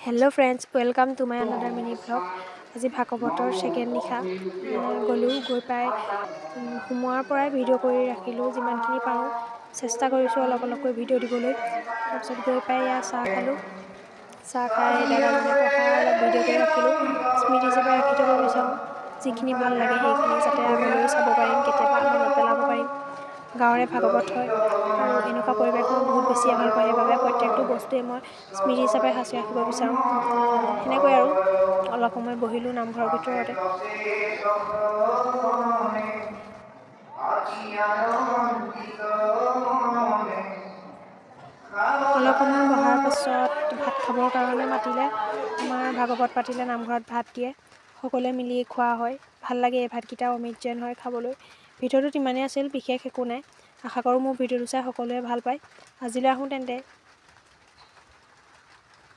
Hello' friends, welcome to my another mini blog. আজি ভাগৱতৰ second নিশা গৈ পাই সোমোৱাৰ পৰাই ভিডিঅ' কৰি ৰাখিলোঁ, যিমানখিনি পাৰোঁ চেষ্টা কৰিছোঁ অলপ অলপকৈ ভিডিঅ' দিবলৈ। তাৰপিছত গৈ পাই ইয়াত চাহ খালোঁ। চাহ খাই দাদাজনে পঢ়া অলপ ভিডিঅ' কৰি ৰাখিলোঁ, স্মৃতি হিচাপে ৰাখি থ'ব বিচাৰোঁ। যিখিনি ভাল লাগে সেইখিনি যাতে আগলৈও চাব পাৰিম, কেতিয়াবা মনত পেলাব পাৰিম। গাঁৱৰে ভাগৱত হয় আৰু এনেকুৱা পৰিৱেশ মই বহুত বেছিয়ে ভাল পাওঁ। সেইবাবে প্ৰত্যেকটো বস্তুৱে মই স্মৃতি হিচাপে সাঁচি ৰাখিব বিচাৰোঁ। সেনেকৈ আৰু অলপ সময় বহিলোঁ নামঘৰৰ ভিতৰতে। অলপ সময় বহাৰ পাছত ভাত খাবৰ কাৰণে মাতিলে। আমাৰ ভাগৱত পাতিলে, নামঘৰত ভাত দিয়ে, সকলোৱে মিলি খোৱা হয়। ভাল লাগে, এই ভাতকেইটা অমৃত যেন হয় খাবলৈ। ভিডিঅ'টোত ইমানেই আছিল, বিশেষ একো নাই। আশা কৰোঁ মোৰ ভিডিঅ'টো চাই সকলোৱে ভাল পায়। আজিলৈ আহোঁ তেন্তে।